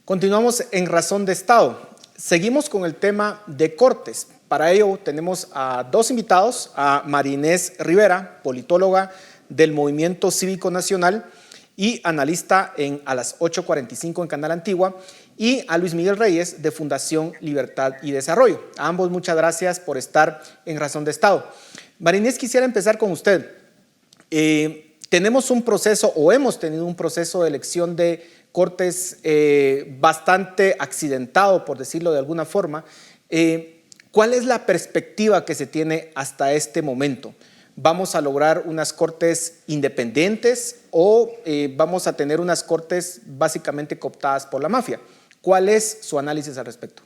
Continuamos en Razón de Estado. Seguimos con el tema de cortes. Para ello tenemos a dos invitados, a María Inés Rivera, politóloga del Movimiento Cívico Nacional y analista a las 8:45 en Canal Antigua, y a Luis Miguel Reyes de Fundación Libertad y Desarrollo. A ambos muchas gracias por estar en Razón de Estado. María Inés, quisiera empezar con usted. Tenemos un proceso, o hemos tenido un proceso de elección de cortes bastante accidentado, por decirlo de alguna forma. ¿Cuál es la perspectiva que se tiene hasta este momento? ¿Vamos a lograr unas cortes independientes o vamos a tener unas cortes básicamente cooptadas por la mafia? ¿Cuál es su análisis al respecto?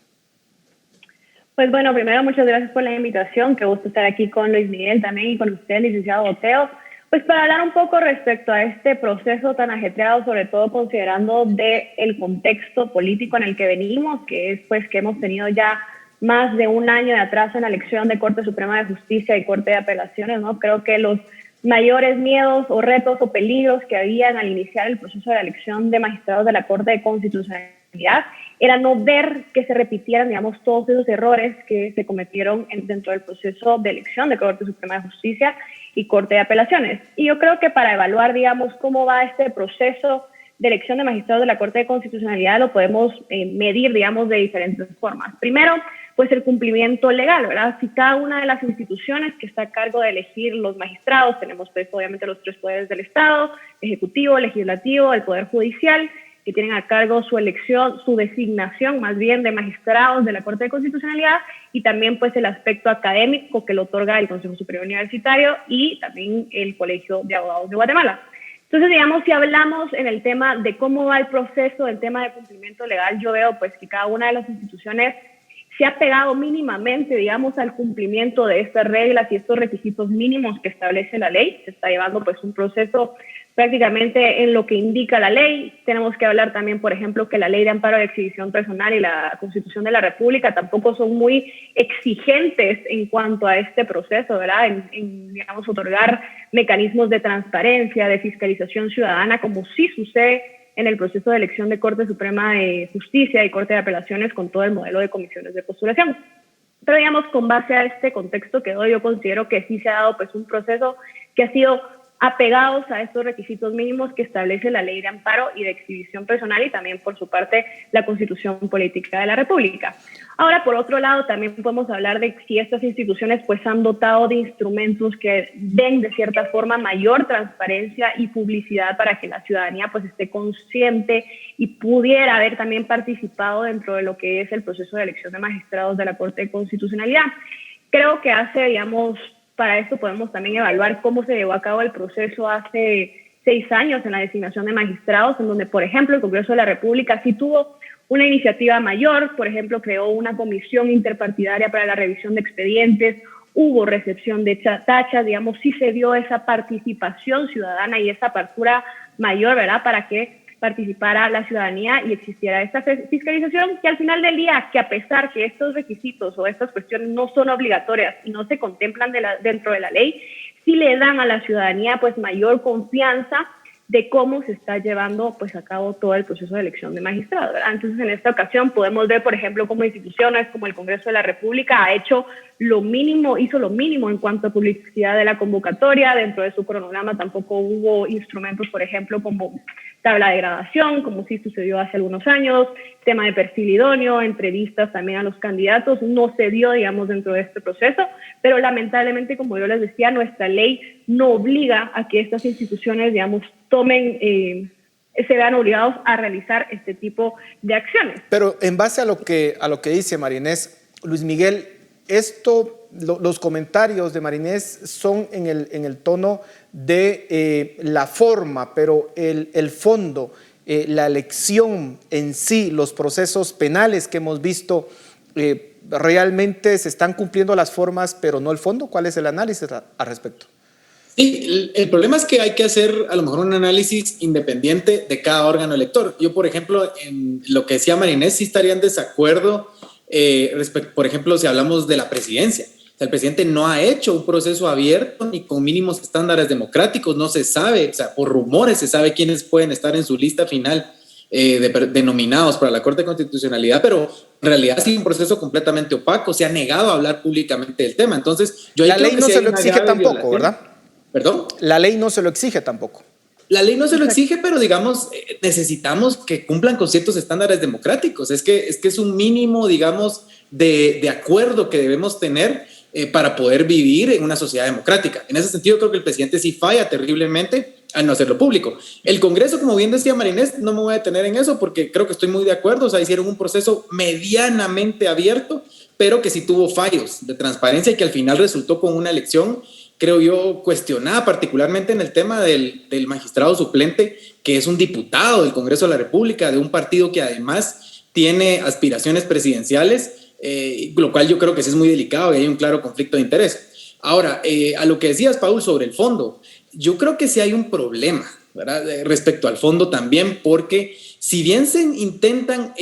Pues bueno, primero muchas gracias por la invitación. Qué gusto estar aquí con Luis Miguel también y con usted, licenciado Boteo. Pues para hablar un poco respecto a este proceso tan ajetreado, sobre todo considerando el contexto político en el que venimos, que es pues que hemos tenido ya más de un año de atraso en la elección de Corte Suprema de Justicia y Corte de Apelaciones, ¿no? Creo que los mayores miedos o retos o peligros que habían al iniciar el proceso de la elección de magistrados de la Corte de Constitucionalidad era no ver que se repitieran, digamos, todos esos errores que se cometieron dentro del proceso de elección de Corte Suprema de Justicia y Corte de Apelaciones. Y yo creo que para evaluar, digamos, cómo va este proceso de elección de magistrados de la Corte de Constitucionalidad lo podemos medir, digamos, de diferentes formas. Primero, pues el cumplimiento legal, ¿verdad? Si cada una de las instituciones que está a cargo de elegir los magistrados, tenemos pues obviamente los tres poderes del Estado, ejecutivo, legislativo, el poder judicial, que tienen a cargo su elección, su designación más bien de magistrados de la Corte de Constitucionalidad, y también pues el aspecto académico que lo otorga el Consejo Superior Universitario y también el Colegio de Abogados de Guatemala. Entonces, digamos, si hablamos en el tema de cómo va el proceso del tema de cumplimiento legal, yo veo pues que cada una de las instituciones se ha pegado mínimamente, digamos, al cumplimiento de estas reglas y estos requisitos mínimos que establece la ley. Se está llevando pues un proceso prácticamente en lo que indica la ley. Tenemos que hablar también, por ejemplo, que la Ley de Amparo de Exhibición Personal y la Constitución de la República tampoco son muy exigentes en cuanto a este proceso, ¿verdad? En digamos, otorgar mecanismos de transparencia, de fiscalización ciudadana, como sí sucede en el proceso de elección de Corte Suprema de Justicia y Corte de Apelaciones con todo el modelo de comisiones de postulación. Pero digamos, con base a este contexto que doy, yo considero que sí se ha dado pues un proceso que ha sido apegados a estos requisitos mínimos que establece la Ley de Amparo y de Exhibición Personal y también, por su parte, la Constitución Política de la República. Ahora, por otro lado, también podemos hablar de si estas instituciones pues han dotado de instrumentos que den de cierta forma mayor transparencia y publicidad para que la ciudadanía pues esté consciente y pudiera haber también participado dentro de lo que es el proceso de elección de magistrados de la Corte de Constitucionalidad. Creo que digamos, para esto podemos también evaluar cómo se llevó a cabo el proceso hace 6 años en la designación de magistrados, en donde, por ejemplo, el Congreso de la República sí tuvo una iniciativa mayor, por ejemplo, creó una comisión interpartidaria para la revisión de expedientes, hubo recepción de tachas, digamos, sí se dio esa participación ciudadana y esa apertura mayor, ¿verdad?, para que participara la ciudadanía y existiera esta fiscalización, que al final del día, que a pesar que estos requisitos o estas cuestiones no son obligatorias y no se contemplan dentro de la ley, sí le dan a la ciudadanía pues mayor confianza de cómo se está llevando pues a cabo todo el proceso de elección de magistrados, ¿verdad? Entonces, en esta ocasión podemos ver, por ejemplo, cómo instituciones como el Congreso de la República ha hecho lo mínimo, hizo lo mínimo en cuanto a publicidad de la convocatoria. Dentro de su cronograma tampoco hubo instrumentos, por ejemplo, como tabla de gradación, como sí sucedió hace algunos años, tema de perfil idóneo, entrevistas también a los candidatos, no se dio, digamos, dentro de este proceso, pero lamentablemente, como yo les decía, nuestra ley no obliga a que estas instituciones, digamos, se vean obligados a realizar este tipo de acciones. Pero en base a lo que dice María Inés, Luis Miguel, los comentarios de María Inés son en el tono de la forma, pero el fondo, la elección en sí, los procesos penales que hemos visto, realmente se están cumpliendo las formas, pero no el fondo. ¿Cuál es el análisis al respecto? Sí, el problema es que hay que hacer a lo mejor un análisis independiente de cada órgano elector. Yo, por ejemplo, en lo que decía María Inés, sí estaría en desacuerdo, por ejemplo, si hablamos de la presidencia. O sea, el presidente no ha hecho un proceso abierto ni con mínimos estándares democráticos, no se sabe, o sea, por rumores se sabe quiénes pueden estar en su lista final de nominados para la Corte de Constitucionalidad, pero en realidad ha sido un proceso completamente opaco, se ha negado a hablar públicamente del tema. Entonces, yo la ley no se lo exige tampoco, ¿verdad? ¿Perdón? La ley no se lo exige tampoco. La ley no se lo exige, pero digamos, necesitamos que cumplan con ciertos estándares democráticos. Es que es un mínimo, digamos, de acuerdo que debemos tener para poder vivir en una sociedad democrática. En ese sentido, creo que el presidente sí falla terriblemente al no hacerlo público. El Congreso, como bien decía Marinés, no me voy a detener en eso porque creo que estoy muy de acuerdo. O sea, hicieron un proceso medianamente abierto, pero que sí tuvo fallos de transparencia y que al final resultó con una elección, creo yo, cuestionada, particularmente en el tema del magistrado suplente, que es un diputado del Congreso de la República, de un partido que además tiene aspiraciones presidenciales, lo cual yo creo que sí es muy delicado y hay un claro conflicto de interés. Ahora, a lo que decías, Paul, sobre el fondo, yo creo que sí hay un problema, ¿verdad? Respecto al fondo también, porque si bien se intentan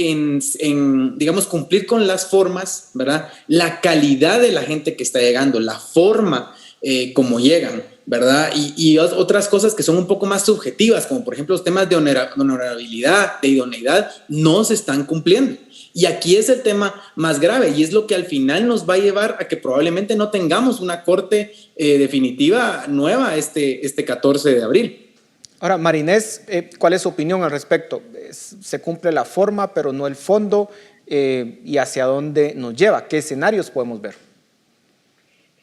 digamos, cumplir con las formas, ¿verdad? La calidad de la gente que está llegando, la forma como llegan, ¿verdad? Y otras cosas que son un poco más subjetivas, como por ejemplo los temas de honorabilidad, de idoneidad, no se están cumpliendo. Y aquí es el tema más grave y es lo que al final nos va a llevar a que probablemente no tengamos una corte definitiva nueva este 14 de abril. Ahora, Marinés, ¿cuál es su opinión al respecto? Se cumple la forma, pero no el fondo, y hacia dónde nos lleva, qué escenarios podemos ver.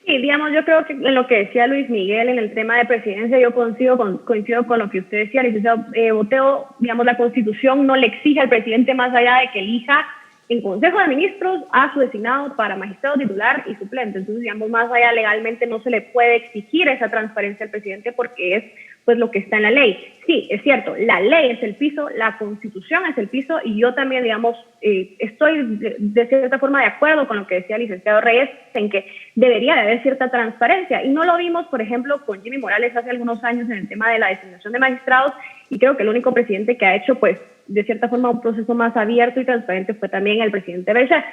Sí, digamos, yo creo que en lo que decía Luis Miguel en el tema de presidencia, yo coincido con lo que usted decía, licenciado Boteo. Digamos, la Constitución no le exige al presidente más allá de que elija en Consejo de Ministros a su designado para magistrado titular y suplente. Entonces, digamos, más allá legalmente no se le puede exigir esa transparencia al presidente porque es pues lo que está en la ley. Sí, es cierto, la ley es el piso, la Constitución es el piso y yo también, digamos, estoy de cierta forma de acuerdo con lo que decía el licenciado Reyes en que debería de haber cierta transparencia y no lo vimos, por ejemplo, con Jimmy Morales hace algunos años en el tema de la designación de magistrados y creo que el único presidente que ha hecho, pues, de cierta forma un proceso más abierto y transparente fue también el presidente Bechar.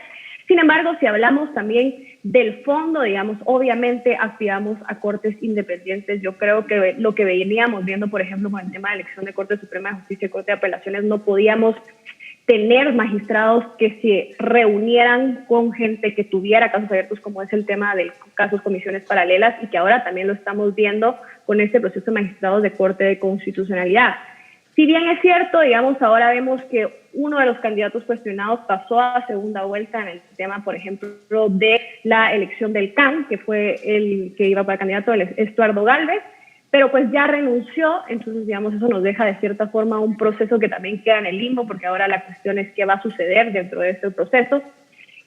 Sin embargo, si hablamos también del fondo, digamos, obviamente aspiramos a cortes independientes. Yo creo que lo que veníamos viendo, por ejemplo, con el tema de elección de Corte Suprema de Justicia y Corte de Apelaciones, no podíamos tener magistrados que se reunieran con gente que tuviera casos abiertos, como es el tema de casos comisiones paralelas, y que ahora también lo estamos viendo con este proceso de magistrados de Corte de Constitucionalidad. Si bien es cierto, digamos, ahora vemos que uno de los candidatos cuestionados pasó a segunda vuelta en el tema, por ejemplo, de la elección del CAN, que fue el que iba para candidato, el Estuardo Gálvez, pero pues ya renunció, entonces, digamos, eso nos deja de cierta forma un proceso que también queda en el limbo, porque ahora la cuestión es qué va a suceder dentro de este proceso.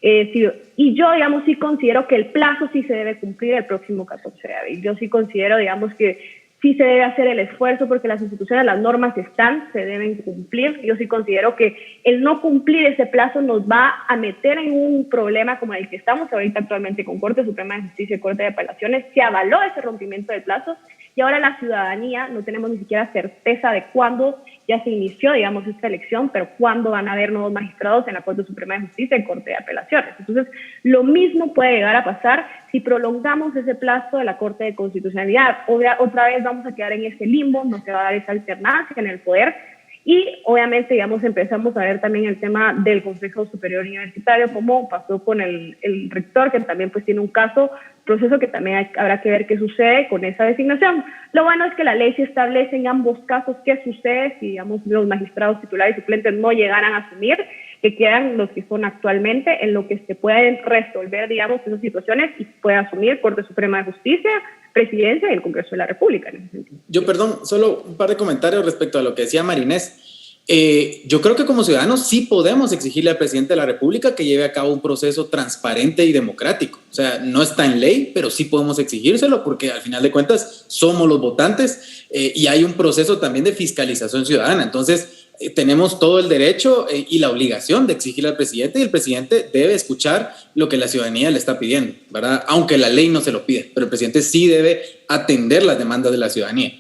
Y yo, digamos, sí considero que el plazo sí se debe cumplir el próximo 14 de abril. Yo sí considero, digamos, que sí se debe hacer el esfuerzo porque las instituciones, las normas están, se deben cumplir. Yo sí considero que el no cumplir ese plazo nos va a meter en un problema como el que estamos ahorita actualmente con Corte Suprema de Justicia y Corte de Apelaciones. Se avaló ese rompimiento del plazo y ahora la ciudadanía no tenemos ni siquiera certeza de cuándo ya se inició, digamos, esta elección, pero cuándo van a haber nuevos magistrados en la Corte Suprema de Justicia y Corte de Apelaciones. Entonces, lo mismo puede llegar a pasar si prolongamos ese plazo de la Corte de Constitucionalidad. Otra vez vamos a quedar en ese limbo, no se va a dar esa alternancia en el poder. Y obviamente, digamos, empezamos a ver también el tema del Consejo Superior Universitario, como pasó con el rector, que también pues tiene un proceso que también habrá que ver qué sucede con esa designación. Lo bueno es que la ley se establece en ambos casos qué sucede si, digamos, los magistrados titulares y suplentes no llegaran a asumir, que quedan los que son actualmente, en lo que se pueden resolver, digamos, esas situaciones y puede asumir Corte Suprema de Justicia, Presidencia y el Congreso de la República en ese sentido. Yo, perdón, solo un par de comentarios respecto a lo que decía Marinés. Yo creo que como ciudadanos sí podemos exigirle al presidente de la República que lleve a cabo un proceso transparente y democrático. O sea, no está en ley, pero sí podemos exigírselo porque al final de cuentas somos los votantes y hay un proceso también de fiscalización ciudadana. Entonces, tenemos todo el derecho y la obligación de exigirle al presidente y el presidente debe escuchar lo que la ciudadanía le está pidiendo, ¿verdad? Aunque la ley no se lo pide, pero el presidente sí debe atender las demandas de la ciudadanía.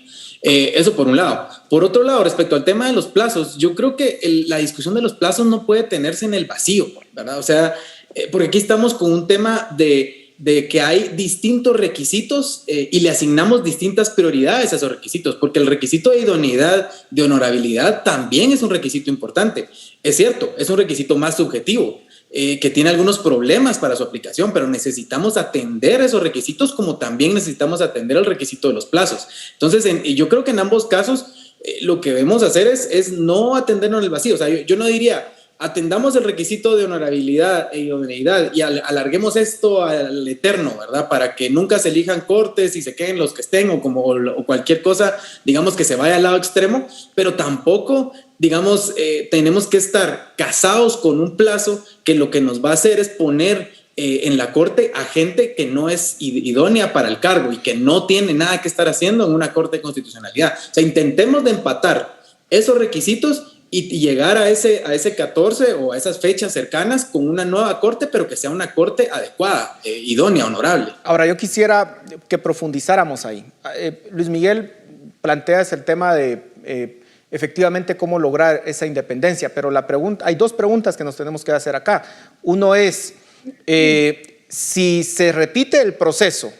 Eso por un lado. Por otro lado, respecto al tema de los plazos, yo creo que la discusión de los plazos no puede tenerse en el vacío, ¿verdad? O sea, porque aquí estamos con un tema de de que hay distintos requisitos y le asignamos distintas prioridades a esos requisitos, porque el requisito de idoneidad, de honorabilidad, también es un requisito importante. Es cierto, es un requisito más subjetivo, que tiene algunos problemas para su aplicación, pero necesitamos atender esos requisitos como también necesitamos atender el requisito de los plazos. Entonces, yo creo que en ambos casos lo que debemos hacer es no atendernos en el vacío. O sea, yo no diría, atendamos el requisito de honorabilidad e idoneidad y alarguemos esto al eterno, ¿verdad? Para que nunca se elijan cortes y se queden los que estén o cualquier cosa, digamos, que se vaya al lado extremo, pero tampoco, digamos, tenemos que estar casados con un plazo que lo que nos va a hacer es poner en la corte a gente que no es idónea para el cargo y que no tiene nada que estar haciendo en una corte de constitucionalidad. O sea, intentemos de empatar esos requisitos y llegar a ese 14 o a esas fechas cercanas con una nueva corte, pero que sea una corte adecuada, idónea, honorable. Ahora, yo quisiera que profundizáramos ahí. Luis Miguel plantea el tema de efectivamente cómo lograr esa independencia, pero hay dos preguntas que nos tenemos que hacer acá. Uno es, si se repite el proceso,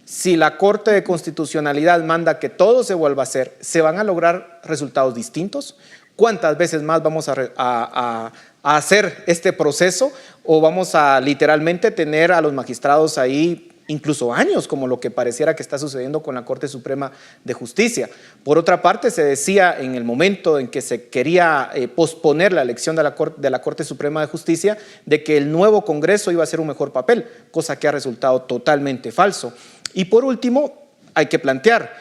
si la Corte de Constitucionalidad manda que todo se vuelva a hacer, ¿se van a lograr resultados distintos? ¿Cuántas veces más vamos a hacer este proceso? ¿O vamos a literalmente tener a los magistrados ahí incluso años, como lo que pareciera que está sucediendo con la Corte Suprema de Justicia? Por otra parte, se decía en el momento en que se quería posponer la elección de la Corte Suprema de Justicia, de que el nuevo Congreso iba a hacer un mejor papel, cosa que ha resultado totalmente falso. Y por último, hay que plantear,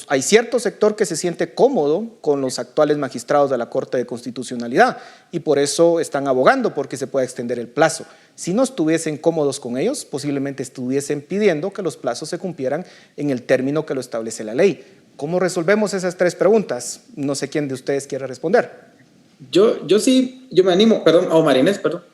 hay cierto sector que se siente cómodo con los actuales magistrados de la Corte de Constitucionalidad y por eso están abogando porque se pueda extender el plazo. Si no estuviesen cómodos con ellos, posiblemente estuviesen pidiendo que los plazos se cumplieran en el término que lo establece la ley. ¿Cómo resolvemos esas tres preguntas? No sé quién de ustedes quiere responder. Yo me animo, Marinés, perdón.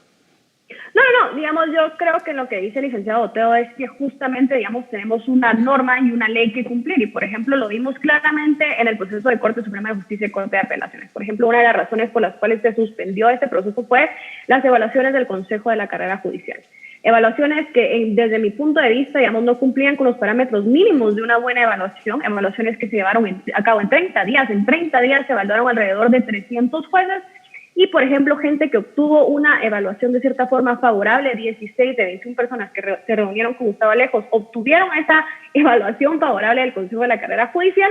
No, digamos, yo creo que lo que dice el licenciado Oteo es que justamente, digamos, tenemos una norma y una ley que cumplir y, por ejemplo, lo vimos claramente en el proceso de Corte Suprema de Justicia y Corte de Apelaciones. Por ejemplo, una de las razones por las cuales se suspendió este proceso fue las evaluaciones del Consejo de la Carrera Judicial. Evaluaciones que, desde mi punto de vista, digamos, no cumplían con los parámetros mínimos de una buena evaluación, evaluaciones que se llevaron a cabo en 30 días. En 30 días se evaluaron alrededor de 300 jueces. Y, por ejemplo, gente que obtuvo una evaluación de cierta forma favorable, 16 de 21 personas que se reunieron con Gustavo Alejos, obtuvieron esa evaluación favorable del Consejo de la Carrera Judicial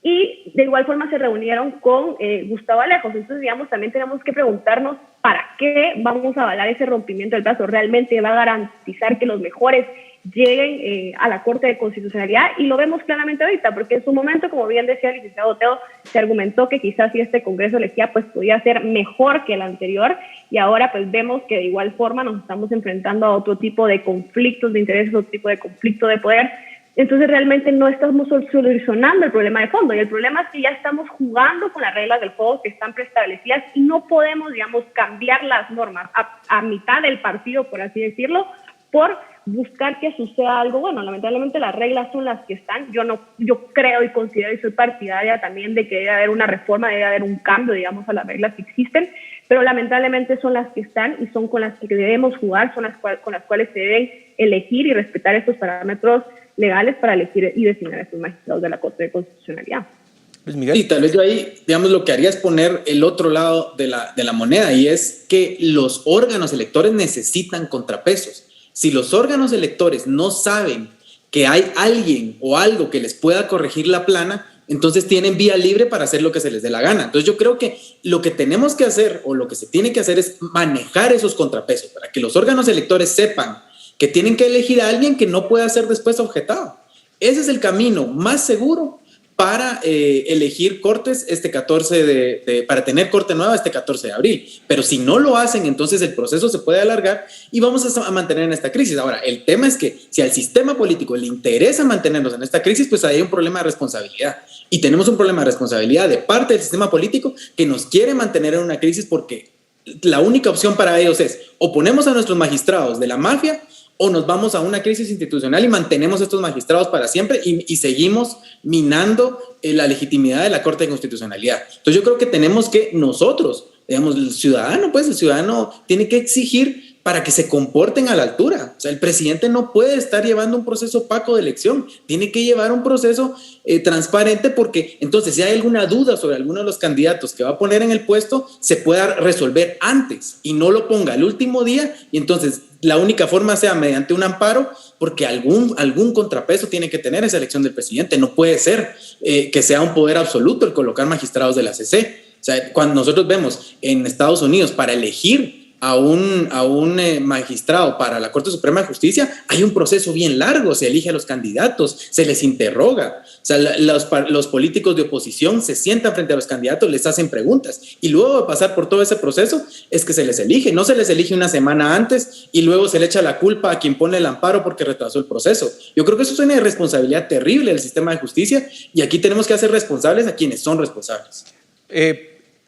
y de igual forma se reunieron con Gustavo Alejos. Entonces, digamos, también tenemos que preguntarnos para qué vamos a avalar ese rompimiento del plazo. ¿Realmente va a garantizar que los mejores lleguen a la Corte de Constitucionalidad? Y lo vemos claramente ahorita, porque en su momento, como bien decía el licenciado Oteo, se argumentó que quizás si este Congreso elegía, pues podía ser mejor que el anterior, y ahora pues vemos que de igual forma nos estamos enfrentando a otro tipo de conflictos de intereses, otro tipo de conflicto de poder. Entonces realmente no estamos solucionando el problema de fondo, y el problema es que ya estamos jugando con las reglas del juego que están preestablecidas y no podemos, digamos, cambiar las normas a mitad del partido, por así decirlo, por buscar que suceda algo bueno. Lamentablemente las reglas son las que están. Yo creo y considero y soy partidaria también de que debe haber una reforma, debe haber un cambio, digamos, a las reglas que existen, pero lamentablemente son las que están y son con las que debemos jugar, son con las cuales se deben elegir y respetar estos parámetros legales para elegir y designar a estos magistrados de la Corte de Constitucionalidad. Luis Miguel. Sí, tal vez yo ahí, digamos, lo que haría es poner el otro lado de la moneda, y es que los órganos electores necesitan contrapesos. Si los órganos electores no saben que hay alguien o algo que les pueda corregir la plana, entonces tienen vía libre para hacer lo que se les dé la gana. Entonces yo creo que lo que tenemos que hacer o lo que se tiene que hacer es manejar esos contrapesos para que los órganos electores sepan que tienen que elegir a alguien que no pueda ser después objetado. Ese es el camino más seguro para elegir cortes para tener corte nueva este 14 de abril. Pero si no lo hacen, entonces el proceso se puede alargar y vamos a mantener en esta crisis. Ahora, el tema es que si al sistema político le interesa mantenernos en esta crisis, pues hay un problema de responsabilidad. Y tenemos un problema de responsabilidad de parte del sistema político que nos quiere mantener en una crisis porque la única opción para ellos es o ponemos a nuestros magistrados de la mafia o nos vamos a una crisis institucional y mantenemos estos magistrados para siempre y seguimos minando la legitimidad de la Corte de Constitucionalidad. Entonces yo creo que tenemos que nosotros, digamos, el ciudadano tiene que exigir para que se comporten a la altura. O sea, el presidente no puede estar llevando un proceso opaco de elección, tiene que llevar un proceso transparente, porque entonces si hay alguna duda sobre alguno de los candidatos que va a poner en el puesto, se pueda resolver antes y no lo ponga al último día, y entonces la única forma sea mediante un amparo, porque algún contrapeso tiene que tener esa elección del presidente. No puede ser que sea un poder absoluto el colocar magistrados de la CC. O sea, cuando nosotros vemos en Estados Unidos para elegir a un magistrado para la Corte Suprema de Justicia, hay un proceso bien largo, se elige a los candidatos, se les interroga. O sea, los políticos de oposición se sientan frente a los candidatos, les hacen preguntas, y luego de pasar por todo ese proceso es que se les elige. No se les elige una semana antes y luego se le echa la culpa a quien pone el amparo porque retrasó el proceso. Yo creo que eso es una irresponsabilidad terrible del sistema de justicia, y aquí tenemos que hacer responsables a quienes son responsables.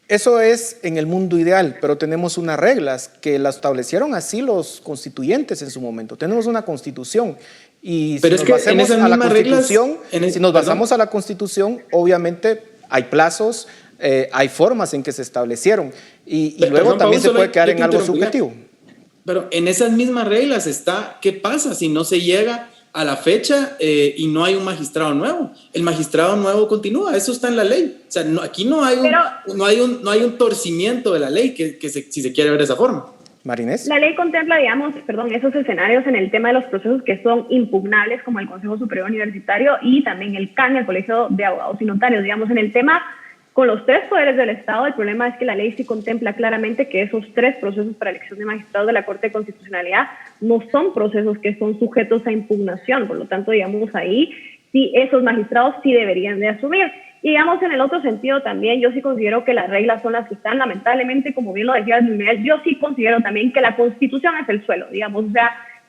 Eso es en el mundo ideal, pero tenemos unas reglas que las establecieron así los constituyentes en su momento. Tenemos una constitución, y si nos basamos a la constitución, a la constitución, obviamente hay plazos, hay formas en que se establecieron, y luego también se puede quedar en algo subjetivo. Pero en esas mismas reglas está, ¿qué pasa si no se llega a la fecha y no hay un magistrado nuevo? El magistrado nuevo continúa, eso está en la ley. O sea, aquí no hay un torcimiento de la ley si se quiere ver de esa forma. Marinés. La ley contempla, esos escenarios en el tema de los procesos que son impugnables, como el Consejo Superior Universitario y también el CAN, el Colegio de Abogados y Notarios. En el tema con los tres poderes del Estado, el problema es que la ley sí contempla claramente que esos tres procesos para elección de magistrados de la Corte de Constitucionalidad no son procesos que son sujetos a impugnación. Por lo tanto, ahí sí, esos magistrados sí deberían de asumir. Y en el otro sentido también, yo sí considero que las reglas son las que están. Lamentablemente, como bien lo decía Luis Miguel, yo sí considero también que la Constitución es el suelo,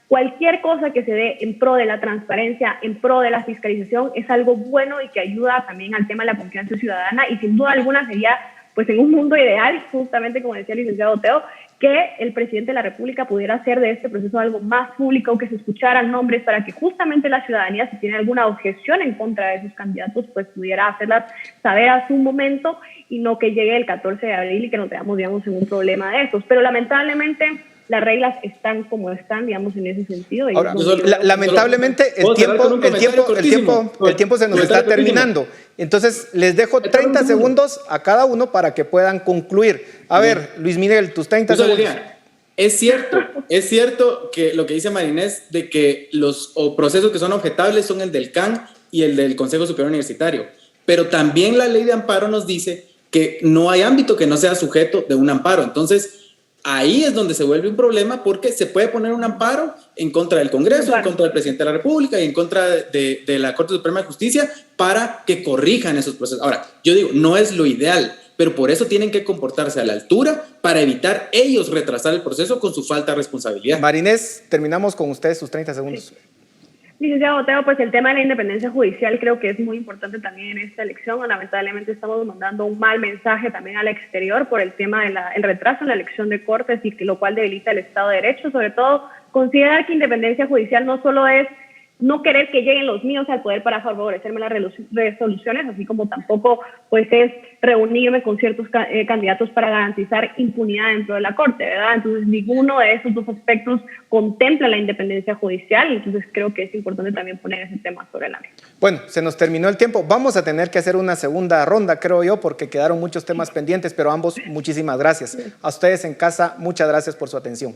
cualquier cosa que se dé en pro de la transparencia, en pro de la fiscalización, es algo bueno y que ayuda también al tema de la confianza ciudadana, y sin duda alguna sería, pues en un mundo ideal, justamente como decía el licenciado Teo, que el presidente de la República pudiera hacer de este proceso algo más público, que se escucharan nombres para que justamente la ciudadanía, si tiene alguna objeción en contra de esos candidatos, pues pudiera hacerlas saber a su momento, y no que llegue el 14 de abril y que nos veamos, en un problema de estos. Pero lamentablemente las reglas están como están, en ese sentido. Ahora, lamentablemente el tiempo se nos está terminando. Entonces, les dejo 30 segundos a cada uno para que puedan concluir. A ver, Luis Miguel, tus 30 segundos. Es cierto que lo que dice Marinés, de que los procesos que son objetables son el del CAN y el del Consejo Superior Universitario. Pero también la ley de amparo nos dice que no hay ámbito que no sea sujeto de un amparo. Entonces, ahí es donde se vuelve un problema, porque se puede poner un amparo en contra del Congreso, en contra del presidente de la República y en contra de la Corte Suprema de Justicia, para que corrijan esos procesos. Ahora, yo digo, no es lo ideal, pero por eso tienen que comportarse a la altura para evitar ellos retrasar el proceso con su falta de responsabilidad. Marinés, terminamos con ustedes sus 30 segundos. Sí. Licenciado Teo, pues el tema de la independencia judicial creo que es muy importante también en esta elección. Lamentablemente estamos mandando un mal mensaje también al exterior por el tema del retraso en la elección de Cortes, y lo cual debilita el Estado de Derecho. Sobre todo, considerar que independencia judicial no solo es no querer que lleguen los míos al poder para favorecerme las resoluciones, así como tampoco pues es reunirme con ciertos candidatos para garantizar impunidad dentro de la Corte, ¿verdad? Entonces, ninguno de esos dos aspectos contempla la independencia judicial, y entonces creo que es importante también poner ese tema sobre la mesa. Bueno, se nos terminó el tiempo. Vamos a tener que hacer una segunda ronda, creo yo, porque quedaron muchos temas pendientes, pero ambos, muchísimas gracias. A ustedes en casa, muchas gracias por su atención.